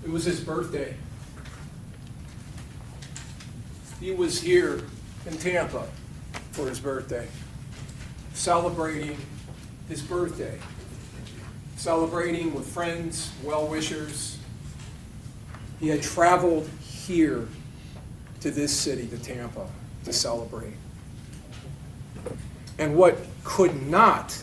It was his birthday. He was here in Tampa for his birthday, celebrating his birthday, celebrating with friends, well-wishers. He had traveled here to this city, to Tampa, to celebrate. And what could not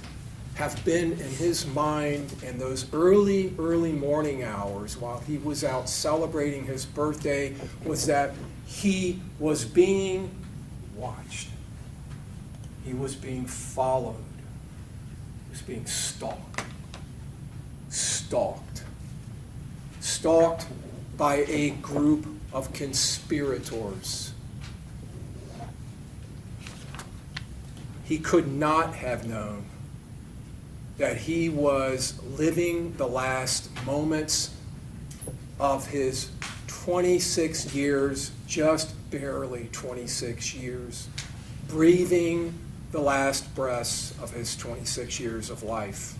have been in his mind in those early morning hours while he was out celebrating his birthday was that he was being watched. He was being followed. He was being stalked. Stalked by a group of conspirators. He could not have known that he was living the last moments of his 26 years, just barely 26 years, breathing the last breaths of his 26 years of life.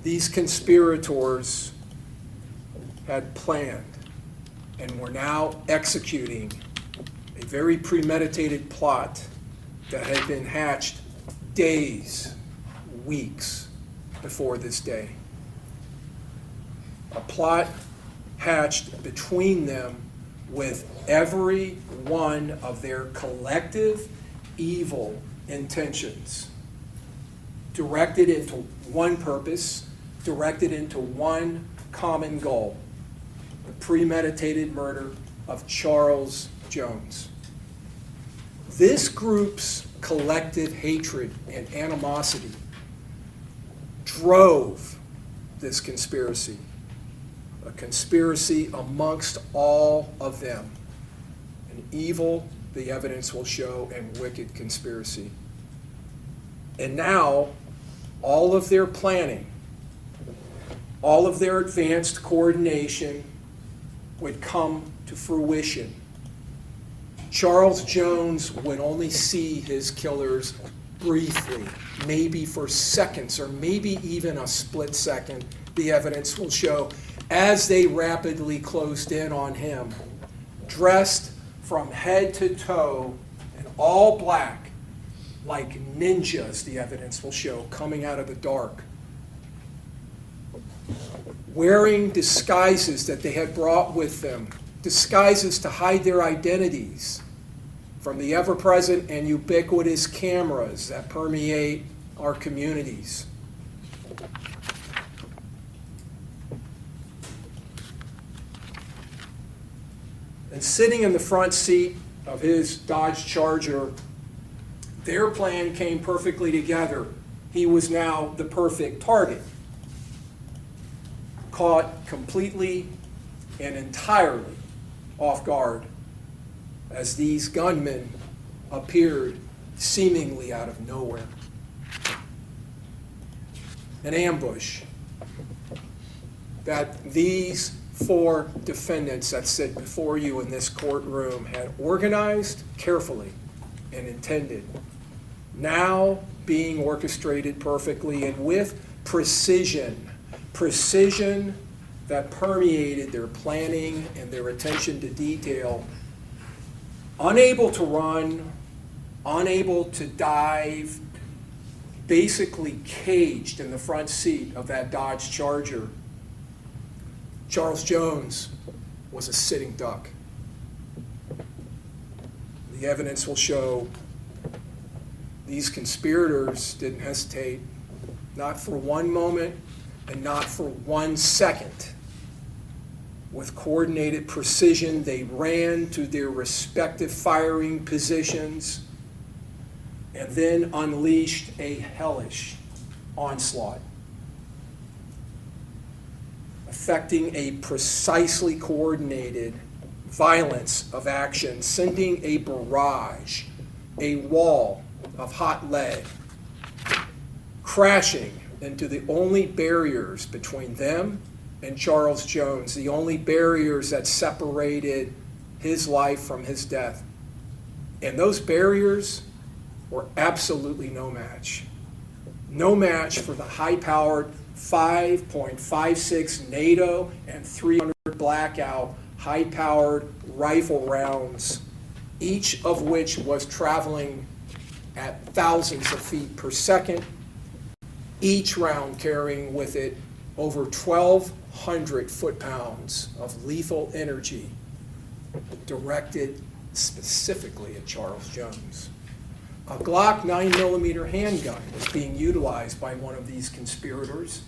These conspirators had planned and were now executing a very premeditated plot that had been hatched days, weeks before this day. A plot hatched between them with every one of their collective evil intentions directed into one purpose, directed into one common goal: the premeditated murder of Charles Jones. This group's collective hatred and animosity drove this conspiracy, a conspiracy amongst all of them, an evil, the evidence will show, and wicked conspiracy. And now, all of their planning, all of their advanced coordination would come to fruition. Charles Jones would only see his killers briefly, maybe for seconds or maybe even a split second, the evidence will show, as they rapidly closed in on him, dressed from head to toe in all black, like ninjas, the evidence will show, coming out of the dark, wearing disguises that they had brought with them, disguises to hide their identities from the ever-present and ubiquitous cameras that permeate our communities. And sitting in the front seat of his Dodge Charger, their plan came perfectly together. He was now the perfect target, caught completely and entirely off guard as these gunmen appeared seemingly out of nowhere. An ambush that these four defendants that sit before you in this courtroom had organized carefully and intended, now being orchestrated perfectly and with precision that permeated their planning and their attention to detail, unable to run, unable to dive, basically caged in the front seat of that Dodge Charger. Charles Jones was a sitting duck. The evidence will show these conspirators didn't hesitate, not for one moment and not for 1 second. With coordinated precision, they ran to their respective firing positions and then unleashed a hellish onslaught, affecting a precisely coordinated violence of action, sending a barrage, a wall of hot lead, crashing into the only barriers between them and Charles Jones, the only barriers that separated his life from his death. And those barriers were absolutely no match. No match for the high-powered 5.56 NATO and 300 Blackout high-powered rifle rounds, each of which was traveling at thousands of feet per second, each round carrying with it over 1,200 foot-pounds of lethal energy directed specifically at Charles Jones. A Glock 9mm handgun was being utilized by one of these conspirators,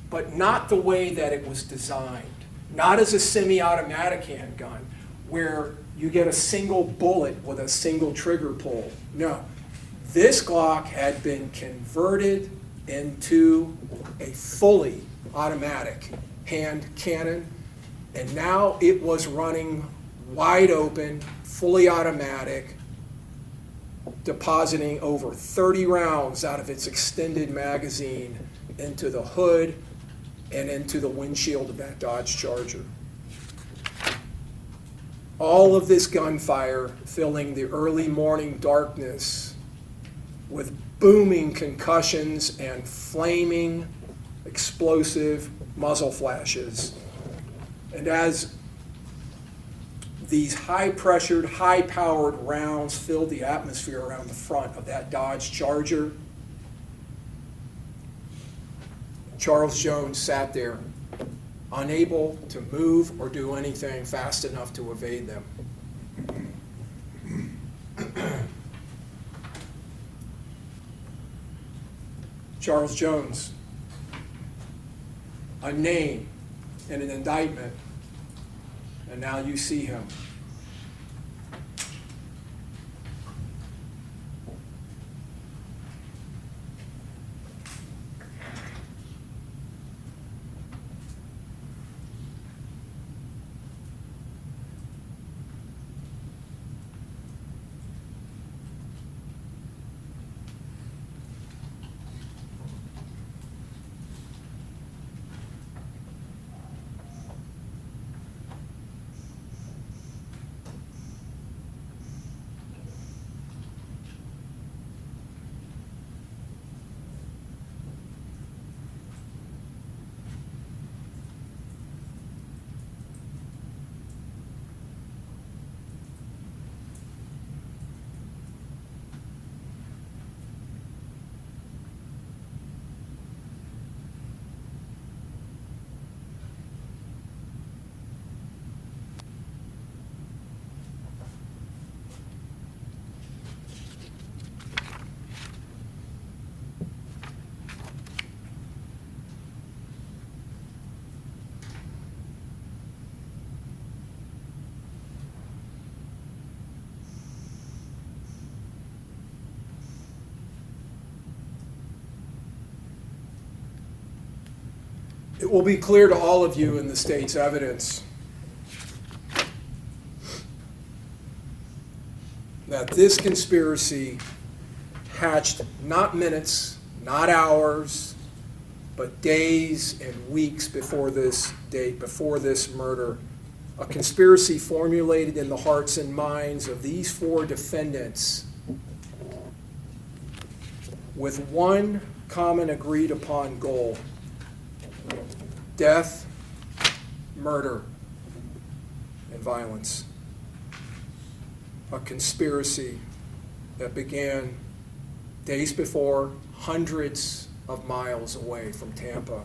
but not the way that it was designed. Not as a semi-automatic handgun, where you get a single bullet with a single trigger pull. No. This Glock had been converted into a fully automatic hand cannon, and now it was running wide open, fully automatic, depositing over 30 rounds out of its extended magazine into the hood and into the windshield of that Dodge Charger. All of this gunfire filling the early morning darkness with booming concussions and flaming explosive muzzle flashes. And as these high-pressured, high-powered rounds filled the atmosphere around the front of that Dodge Charger, Charles Jones sat there, unable to move or do anything fast enough to evade them. Charles Jones, a name and an indictment, and now you see him. It will be clear to all of you in the state's evidence that this conspiracy hatched not minutes, not hours, but days and weeks before this date, before this murder. A conspiracy formulated in the hearts and minds of these four defendants with one common agreed upon goal: death, murder, and violence. A conspiracy that began days before, hundreds of miles away from Tampa.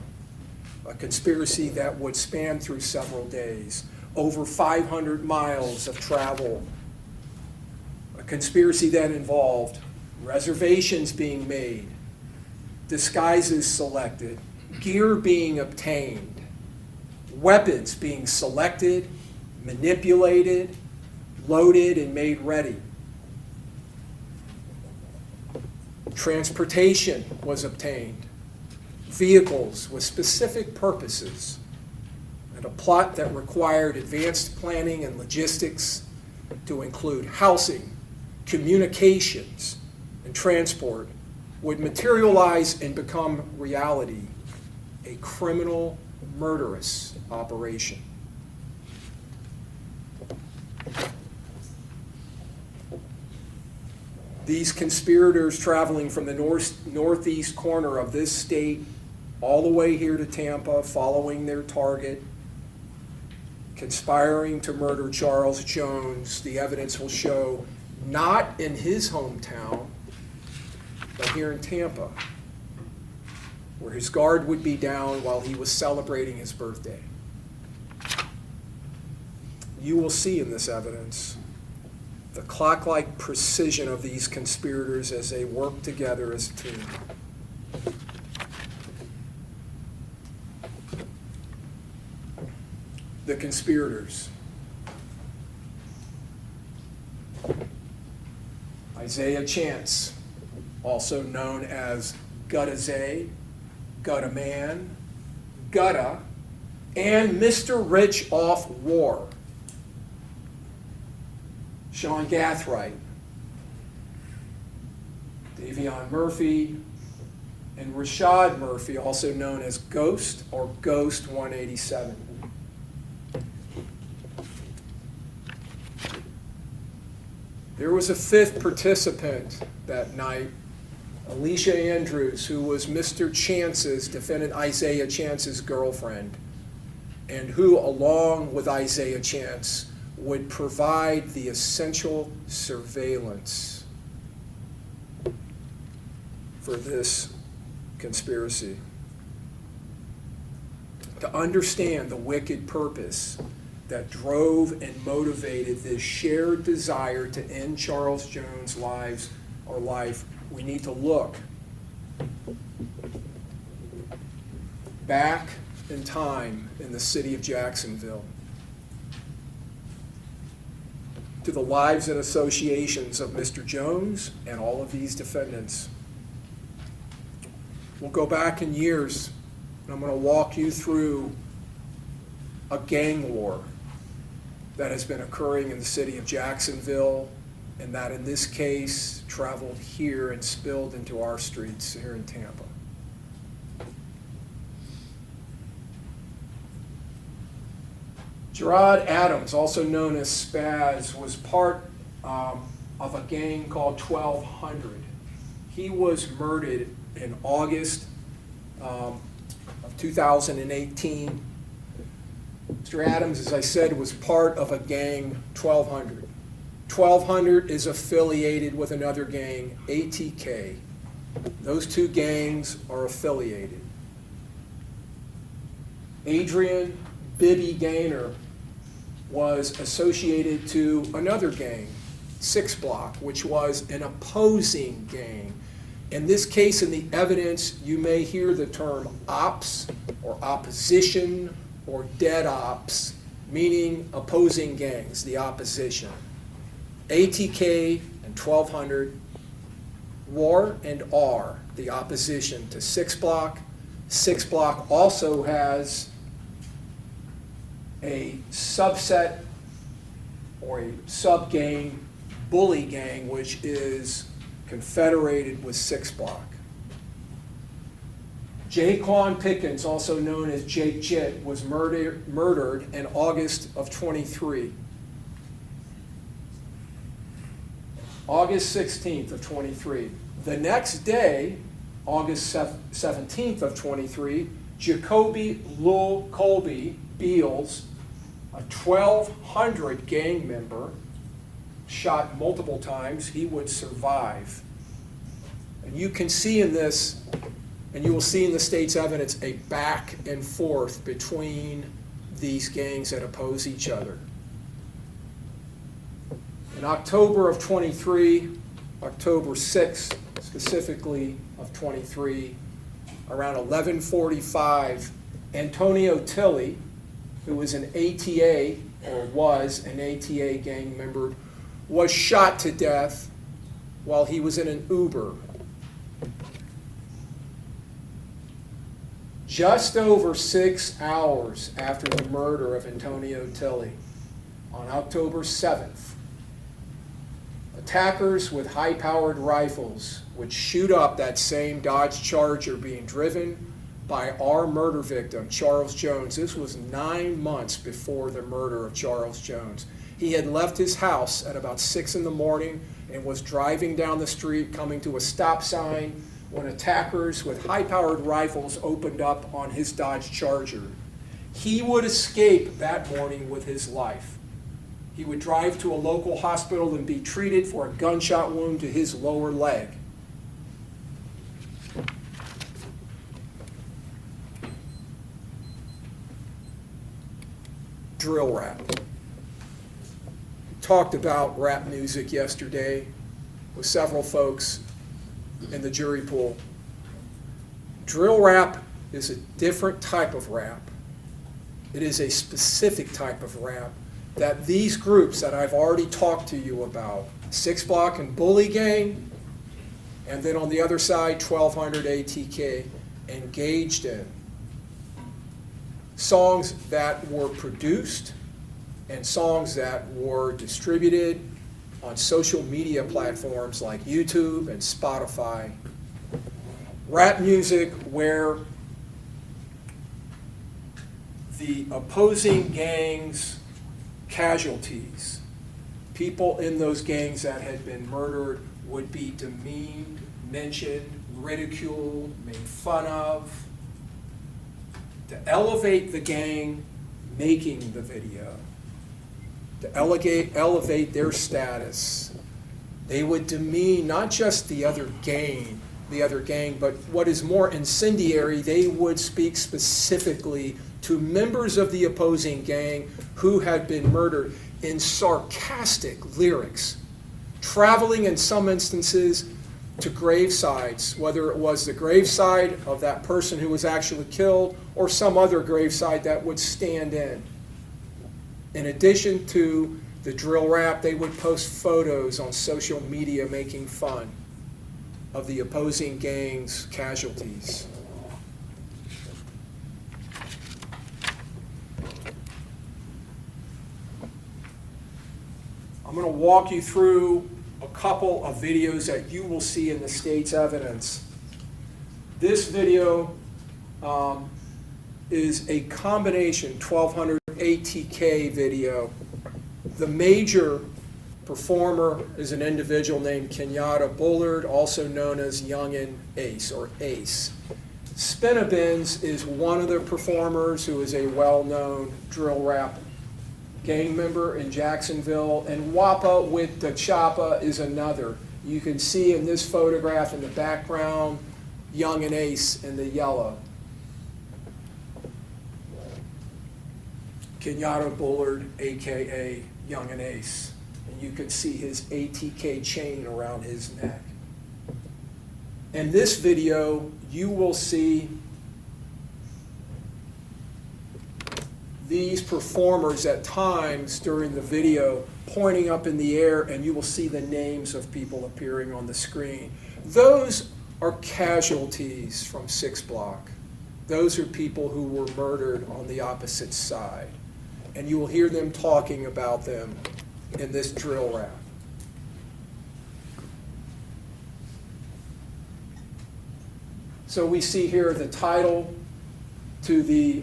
A conspiracy that would span through several days, over 500 miles of travel. A conspiracy that involved reservations being made, disguises selected, gear being obtained, weapons being selected, manipulated, loaded, and made ready. Transportation was obtained, vehicles with specific purposes, and a plot that required advanced planning and logistics to include housing, communications, and transport would materialize and become reality: a criminal, murderous operation. These conspirators traveling from the northeast corner of this state all the way here to Tampa, following their target, conspiring to murder Charles Jones, the evidence will show, not in his hometown, but here in Tampa, where his guard would be down while he was celebrating his birthday. You will see in this evidence the clock-like precision of these conspirators as they work together as a team. The conspirators. Isaiah Chance, also known as Gutta Zay, Gutta Man, Gutta, and Mr. Rich Off War. Sean Gathright, Davion Murphy, and Rashad Murphy, also known as Ghost or Ghost 187. There was a fifth participant that night, Alicia Andrews, who was Mr. Chance's, defendant Isaiah Chance's girlfriend, and who, along with Isaiah Chance, would provide the essential surveillance for this conspiracy. To understand the wicked purpose that drove and motivated this shared desire to end Charles Jones' life, we need to look back in time in the city of Jacksonville to the lives and associations of Mr. Jones and all of these defendants. We'll go back in years, and I'm going to walk you through a gang war that has been occurring in the city of Jacksonville, and that in this case traveled here and spilled into our streets here in Tampa. Gerard Adams, also known as Spaz, was part of a gang called 1200. He was murdered in August of 2018. Mr. Adams, as I said, was part of a gang, 1200. 1200 is affiliated with another gang, ATK. Those two gangs are affiliated. Adrian Bibby Gaynor was associated to another gang, 6 Block, which was an opposing gang. In this case, in the evidence, you may hear the term ops or opposition or dead ops, meaning opposing gangs, the opposition. ATK and 1200 were and are the opposition to 6 Block. 6 Block also has a subset or a sub-gang, bully gang, which is confederated with 6 Block. Jaquan Pickens, also known as Jake Jit, was murdered in August of 23. August 16th of 23. The next day, August 17th of 23, Jacoby Lil Colby Beals, a 1200 gang member, shot multiple times. He would survive. And you can see in this, and you will see in the state's evidence, a back and forth between these gangs that oppose each other. In October of 23, October 6th specifically of 23, around 11:45, Antonio Tilley, who was an ATA, or was an ATA gang member, was shot to death while he was in an Uber. Just over 6 hours after the murder of Antonio Tilley, on October 7th, attackers with high-powered rifles would shoot up that same Dodge Charger being driven by our murder victim, Charles Jones. This was 9 months before the murder of Charles Jones. He had left his house at about 6 in the morning and was driving down the street coming to a stop sign when attackers with high-powered rifles opened up on his Dodge Charger. He would escape that morning with his life. He would drive to a local hospital and be treated for a gunshot wound to his lower leg. Drill rap. Talked about rap music yesterday with several folks in the jury pool. Drill rap is a different type of rap. It is a specific type of rap that these groups that I've already talked to you about, 6 Block and Bully Gang, and then on the other side, 1200 ATK, engaged in. Songs that were produced and songs that were distributed on social media platforms like YouTube and Spotify. Rap music where the opposing gangs' casualties, people in those gangs that had been murdered, would be demeaned, mentioned, ridiculed, made fun of, to elevate the gang making the video, to elevate their status. They would demean not just the other gang, but what is more incendiary, they would speak specifically to members of the opposing gang who had been murdered in sarcastic lyrics, traveling in some instances to gravesides, whether it was the graveside of that person who was actually killed or some other graveside that would stand in. In addition to the drill rap, they would post photos on social media making fun of the opposing gang's casualties. I'm going to walk you through a couple of videos that you will see in the state's evidence. This video is a combination 1200 ATK video. The major performer is an individual named Kenyatta Bullard, also known as Youngin Ace or Ace. Spinabins is one of the performers who is a well-known drill rap gang member in Jacksonville, and Wappa with the Choppa is another. You can see in this photograph in the background, Young and Ace in the yellow. Kenyatta Bullard, AKA Young and Ace. And you can see his ATK chain around his neck. In this video, you will see these performers at times during the video pointing up in the air, and you will see the names of people appearing on the screen. Those are casualties from 6 Block. Those are people who were murdered on the opposite side. And you will hear them talking about them in this drill rap. So we see here the title to the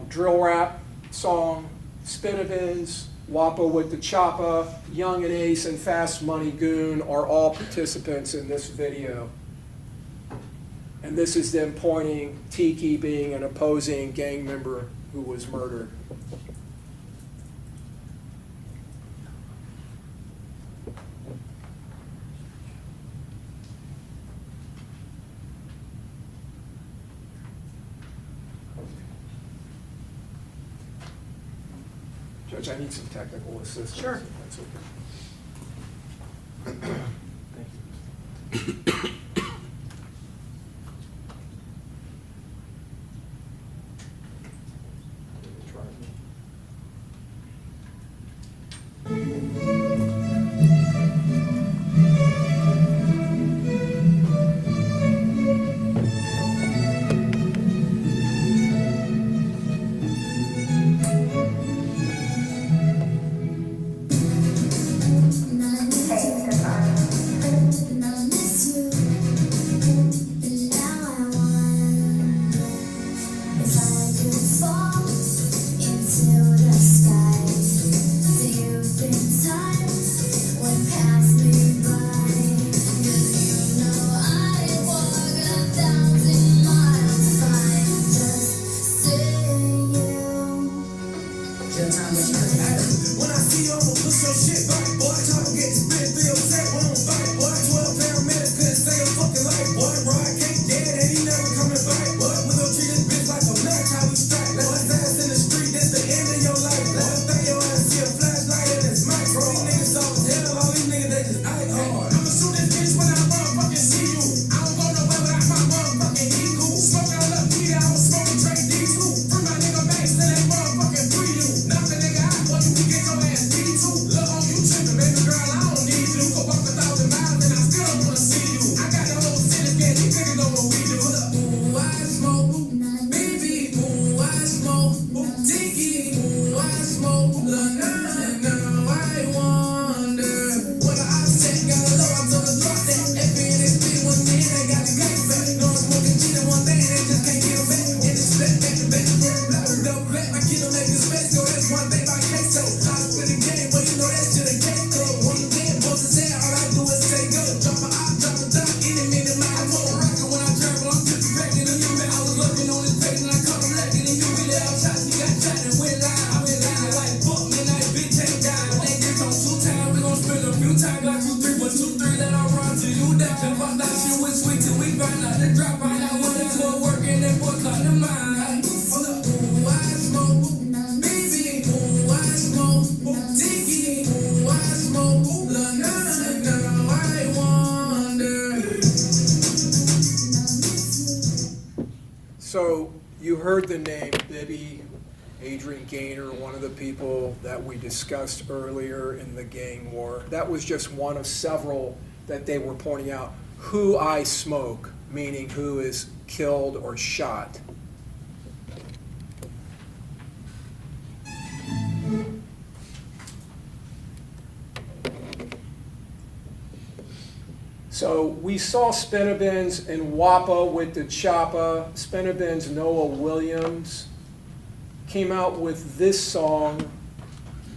drill rap song, Spinabins, Wappa with the Choppa, Young and Ace, and Fast Money Goon are all participants in this video. And this is them pointing, Tiki being an opposing gang member who was murdered. Judge, I need some technical assistance. Sure. That's okay. Thank you. So you heard the name Bibby, Adrian Gaynor, one of the people that we discussed earlier in the gang war. That was just one of several that they were pointing out. Who I smoke, meaning who is killed or shot. So we saw Spinabins and Wappa with the Choppa. Spinabins Noah Williams came out with this song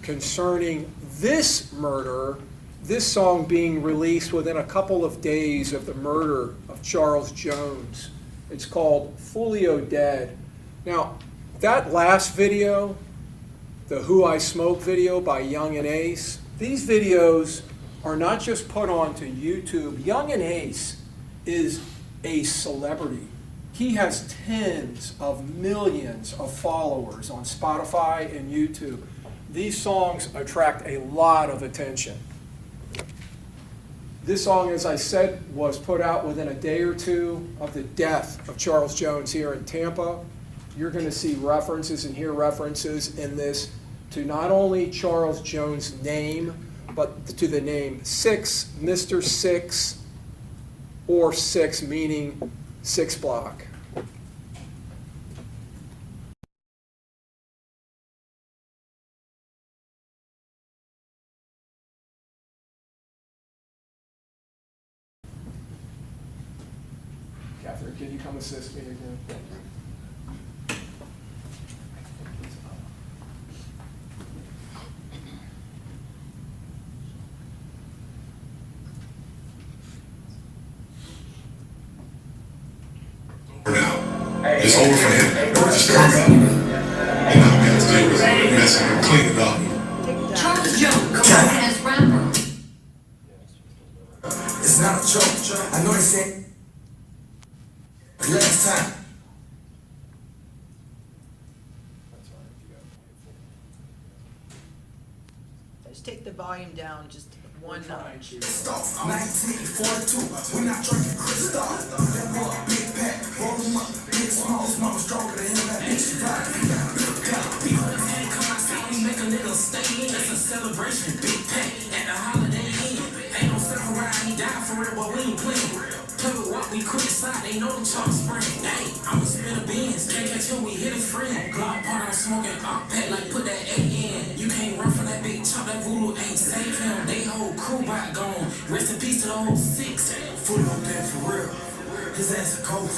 concerning this murder, this song being released within a couple of days of the murder of Charles Jones. It's called Foolio Dead. Now, that last video, the Who I Smoke video by Young and Ace, these videos are not just put onto YouTube. Young and Ace is a celebrity. He has tens of millions of followers on Spotify and YouTube. These songs attract a lot of attention. This song, as I said, was put out within a day or two of the death of Charles Jones here in Tampa. You're going to see references and hear references in this to not only Charles Jones' name, but to the name Six, Mr. Six, or Six, meaning 6 block. Gathright, can you come assist me again? It's over for him. It's coming. You know, we have to deal with it, mess it up, clean it up. Charles Jones, known as rapper. It's not a joke. I know they said last time. Just take the volume down just one notch. Off 1942. We're not drinking crystal. That boy, big pack, roll him up, big small. His mama stronger than him. That bitch is right. Come outside, we make a nigga stay in. It's a celebration, big pack at the Holiday Inn. Ain't no stuff around, he died for real, but we ain't playing. Play with what we quick side, they know the chalk spring. Hey, I'ma spin a beans, can't catch him, we hit his friend. Glock part, I'm smoking up pack, like put that 8 in. You can't run from that big chop, that voodoo ain't save him. They whole crew back gone. Rest in peace to the whole 6. Foolio dead for real. His ass a cold.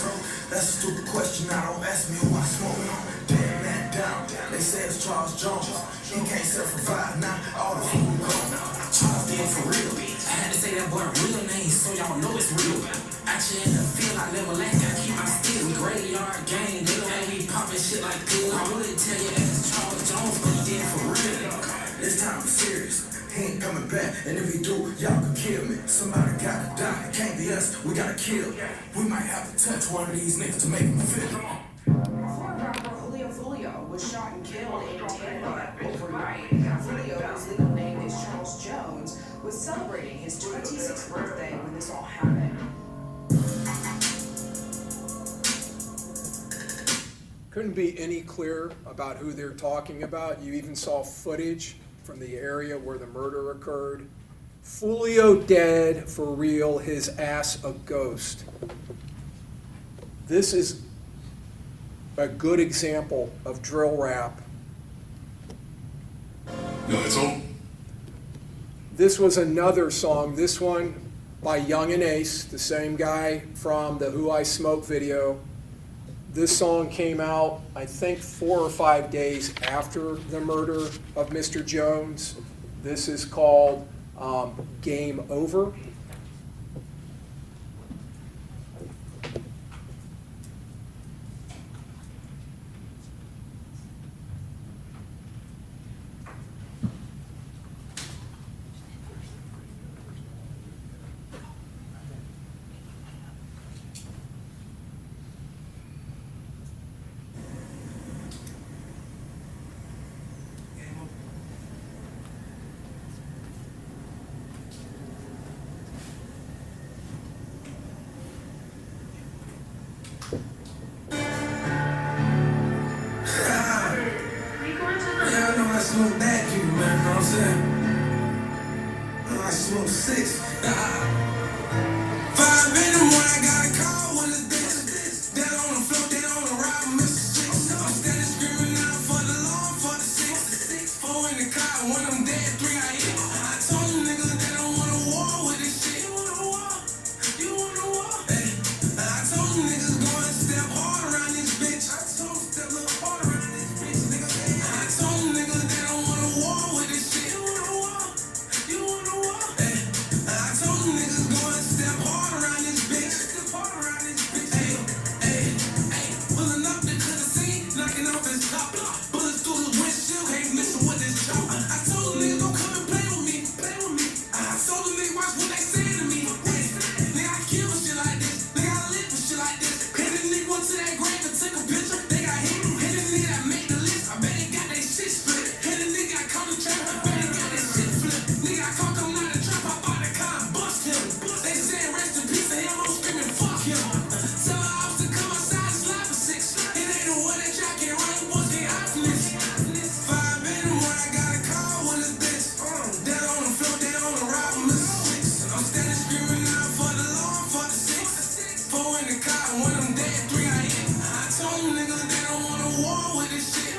That's a stupid question. Now don't ask me who I smoke. Damn man down. They say it's Charles Jones. He can't self-revive now. All the food gone. Charles dead for real. I had to say that boy real name so y'all know it's real. Actually in the field, I never lack. I keep my steel. We graveyard gang. They don't be popping shit like pills. I wouldn't tell you it's Charles Jones, but he dead for real. This time is serious. He ain't coming back, and if he do, y'all can kill me. Somebody gotta die. It can't be us. We gotta kill. We might have to touch one of these niggas to make him feel. Former rapper Foolio was shot and killed in Tampa overnight. Foolio, whose legal name is Charles Jones, was celebrating his 26th birthday when this all happened. Couldn't be any clearer about who they're talking about. You even saw footage from the area where the murder occurred. Foolio dead for real, his ass a ghost. This is a good example of drill rap. No, it's over. This was another song, this one by Young and Ace, the same guy from the Who I Smoke video. This song came out, I think, 4 or 5 days after the murder of Mr. Jones. This is called Game Over. car, one of them dead, 3 I hit. I told them niggas they don't want a war with this shit.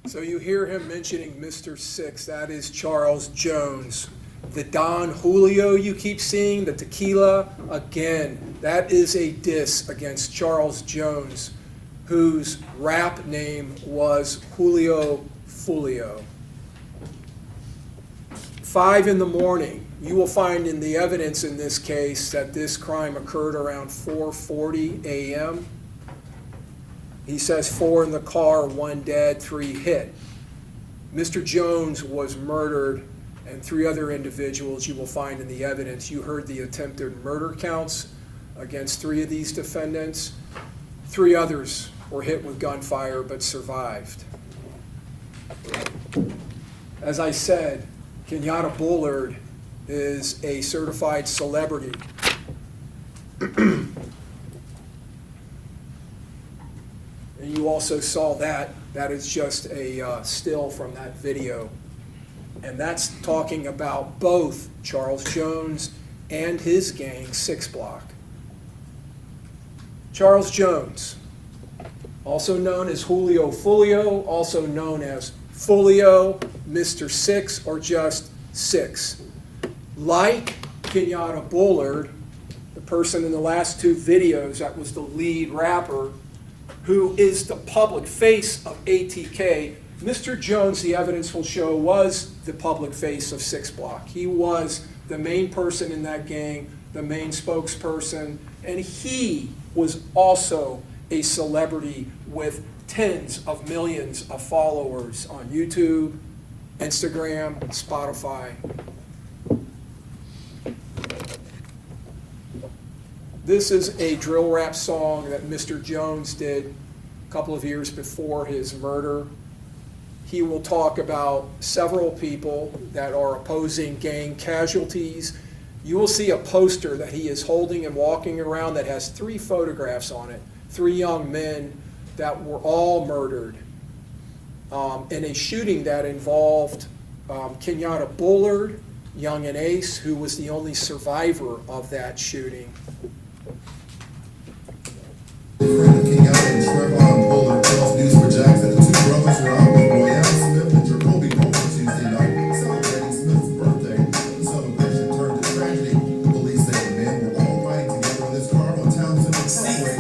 So you hear him mentioning Mr. Six. That is Charles Jones. The Don Julio you keep seeing, the tequila, again, that is a diss against Charles Jones, whose rap name was Julio Foolio. 5 in the morning, you will find in the evidence in this case that this crime occurred around 4:40 a.m. He says 4 in the car, 1 dead, 3 hit. Mr. Jones was murdered, and 3 other individuals you will find in the evidence. You heard the attempted murder counts against 3 of these defendants. 3 others were hit with gunfire but survived. As I said, Kenyatta Bullard is a certified celebrity. And you also saw that. That is just a still from that video. And that's talking about both Charles Jones and his gang, 6 Block. Charles Jones, also known as Julio Foolio, also known as Foolio, Mr. Six, or just Six. Like Kenyatta Bullard, the person in the last 2 videos that was the lead rapper, who is the public face of ATK, Mr. Jones, the evidence will show, was the public face of 6 Block. He was the main person in that gang, the main spokesperson, and he was also a celebrity with tens of millions of followers on YouTube, Instagram, Spotify. This is a drill rap song that Mr. Jones did a couple of years before his murder. He will talk about several people that are opposing gang casualties. You will see a poster that he is holding and walking around that has 3 photographs on it, 3 young men that were all murdered in a shooting that involved Kenyatta Bullard, Young and Ace, who was the only survivor of that shooting. Kenyatta and Trevon Bullard tells News for Jackson the 2 brothers were out with Royale Smith and Jacoby Pope Tuesday night, celebrating Smith's birthday. The celebration turned to tragedy. Police say the men were all riding together in this car on Town Center Parkway,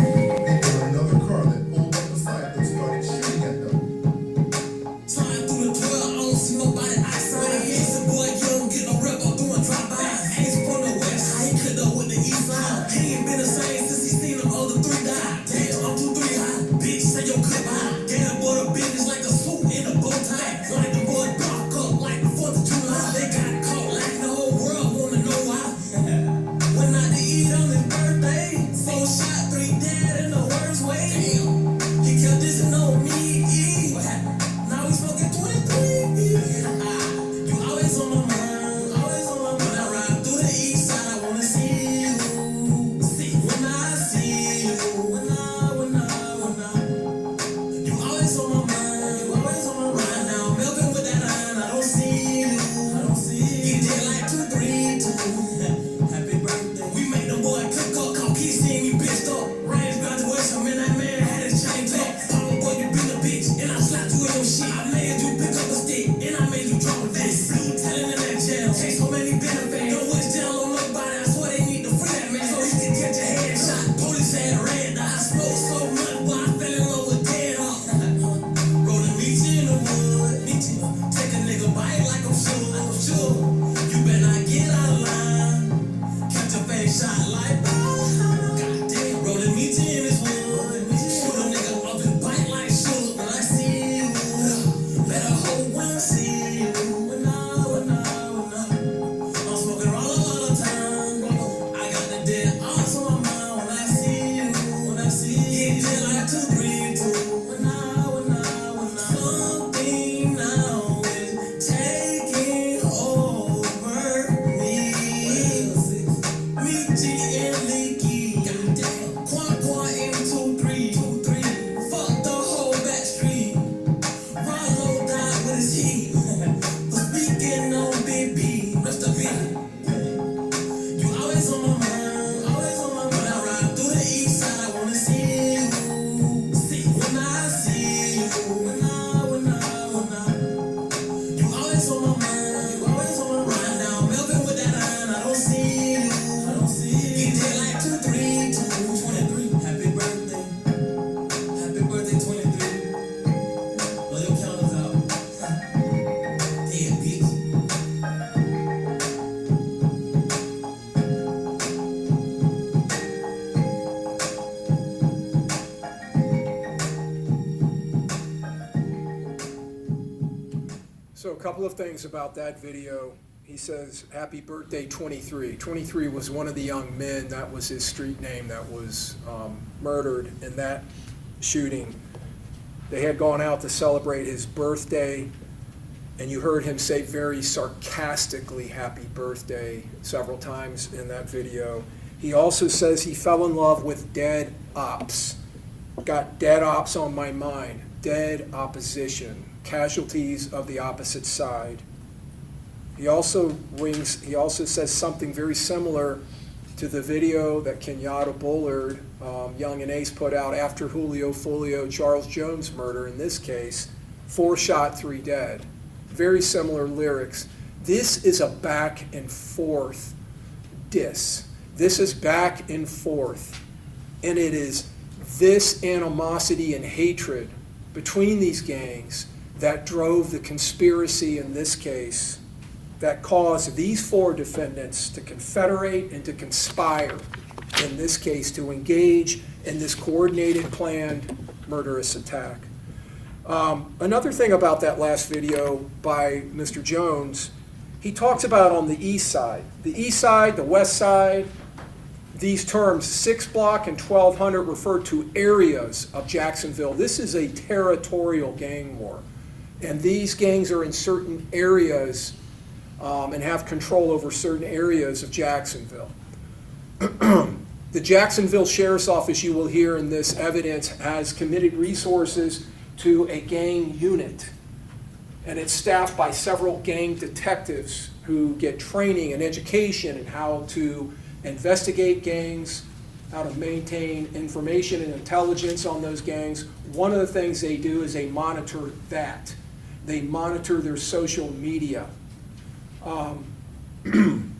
and in another car that pulled up beside them started shooting at them. Slide through the 12, I don't see nobody outside. It's a boy, you don't get no rep or doing drive-bys. Ace from the west, I ain't clicked up with the east side. He ain't been the same since he seen them other 3 die. Damn, I'm 2-3 high. Bitch, say your goodbye. Get up for the business like a suit in a bow tie. Like the boy block up like the 4th of July. They got caught like the whole world wanna know why. Went out to eat on his birthday. 4 shot, 3 dead in the worst way. Damn, he kept dissing on me. Now we smoking 23. You always on my mind, always on my mind. When I ride through the east side, I wanna see you. See, when I see you, when I. You always on my mind, you always on my mind. Right now, milking with that iron, I don't see you. I don't see you. You did like 2, 3, 2. Happy birthday. We made them boy cook up, cause keep seeing me pissed up. Ryan's graduation, man, that man had his chain up. Papa boy, you been a bitch, and I slapped you in your shit. I made you pick up a stick, and I made you drop a diss. Telling in that jail, take so many benefits. Don't wish jail on nobody, I swear they need to free that man. So you can catch a headshot. Police had red eye. I smoked so much, boy, I fell in love with dead up. Rolling meat in the wood. Take a nigga bite like I'm sure. You better not get out of line. Catch a face shot like goddamn. Rolling meat in this wood. Shoot a nigga off his bite like shoot. When I see you, let a whole one see you. When I'm smoking all the time. I got the dead odds on my mind. When I see you, you did like 2, 3, 2. When something now is taking over me. Meaty and leaky. Goddamn. Quad in 2, 3. Fuck the whole back street. Rollo died with his heat. For speaking on BB. Rest of it. You always always on my mind, always on my mind. When I ride through the east side, I wanna see you. See, when I see you, when I, you always on my mind, you always on my mind. Now Melvin with that iron, I don't see you, I don't see you. You did like 2, 3, 2, 23. Happy birthday, 23. Blow your counters out. Dead bitch. So a couple of things about that video. He says, happy birthday 23. 23 was one of the young men, that was his street name, that was murdered in that shooting. They had gone out to celebrate his birthday, and you heard him say very sarcastically, happy birthday, several times in that video. He also says he fell in love with dead ops. Got dead ops on my mind, dead opposition, casualties of the opposite side. He also says something very similar to the video that Kenyatta Bullard, Young and Ace put out after Foolio Charles Jones murder. In this case, 4 shot, 3 dead. Very similar lyrics. This is a back and forth diss. This is back and forth. And it is this animosity and hatred between these gangs that drove the conspiracy in this case, that caused these 4 defendants to confederate and to conspire, in this case, to engage in this coordinated, planned, murderous attack. Another thing about that last video by Mr. Jones, he talks about on the east side, the west side, these terms, 6 block and 1200, refer to areas of Jacksonville. This is a territorial gang war. And these gangs are in certain areas and have control over certain areas of Jacksonville. The Jacksonville Sheriff's Office, you will hear in this evidence, has committed resources to a gang unit. And it's staffed by several gang detectives who get training and education in how to investigate gangs, how to maintain information and intelligence on those gangs. One of the things they do is they monitor that. They monitor their social media. And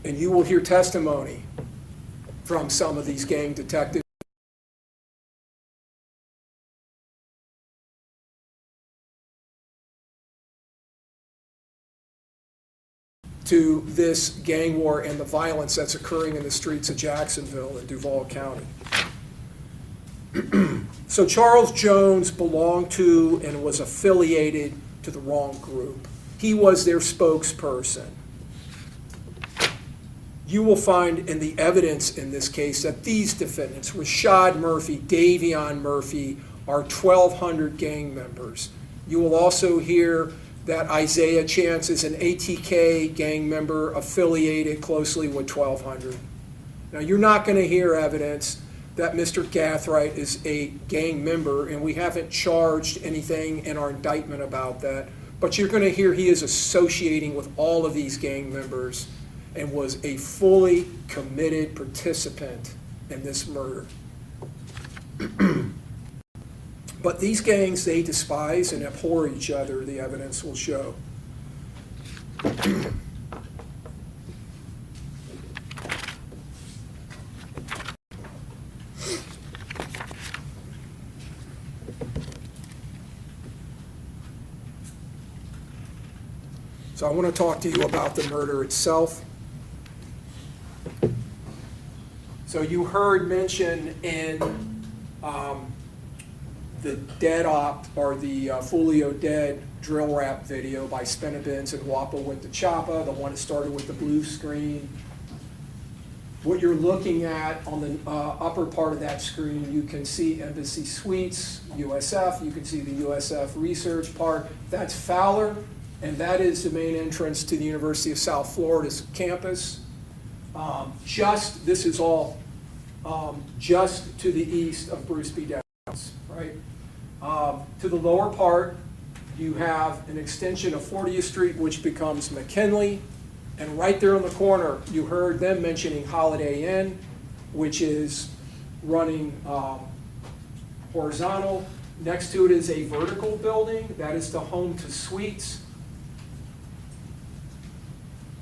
you will hear testimony from some of these gang detectives to this gang war and the violence that's occurring in the streets of Jacksonville and Duval County. So Charles Jones belonged to and was affiliated to the wrong group. He was their spokesperson. You will find in the evidence in this case that these defendants, Rashad Murphy, Davion Murphy, are 1,200 gang members. You will also hear that Isaiah Chance is an ATK gang member affiliated closely with 1,200. Now, you're not going to hear evidence that Mr. Gathright is a gang member, and we haven't charged anything in our indictment about that, but you're going to hear he is associating with all of these gang members and was a fully committed participant in this murder. But these gangs, they despise and abhor each other, the evidence will show. So I want to talk to you about the murder itself. So you heard mention in the Dead Op, or the Foolio Dead drill rap video by Spinabins and Wappa with the Choppa, the one that started with the blue screen. What you're looking at on the upper part of that screen, you can see Embassy Suites, USF, you can see the USF Research Park. That's Fowler, and that is the main entrance to the University of South Florida's campus. This is all just to the east of Bruce B. Downs, right? To the lower part, you have an extension of 40th Street, which becomes McKinley. And right there on the corner, you heard them mentioning Holiday Inn, which is running horizontal. Next to it is a vertical building. That is the Home to Suites.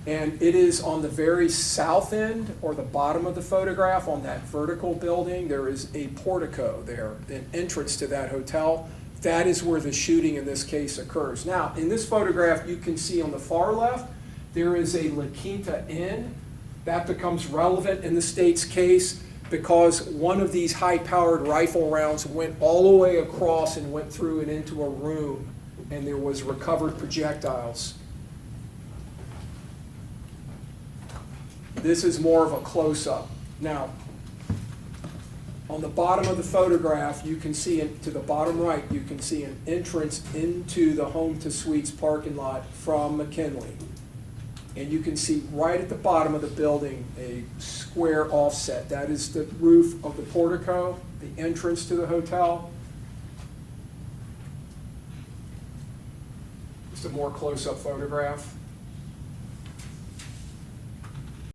And it is on the very south end, or the bottom of the photograph, on that vertical building. There is a portico there, an entrance to that hotel. That is where the shooting in this case occurs. Now, in this photograph, you can see on the far left, there is a La Quinta Inn. That becomes relevant in the state's case because one of these high-powered rifle rounds went all the way across and went through and into a room, and there was recovered projectiles. This is more of a close-up. Now, on the bottom of the photograph, you can see, to the bottom right, you can see an entrance into the Home to Suites parking lot from McKinley. And you can see right at the bottom of the building a square offset. That is the roof of the portico, the entrance to the hotel. Just a more close-up photograph.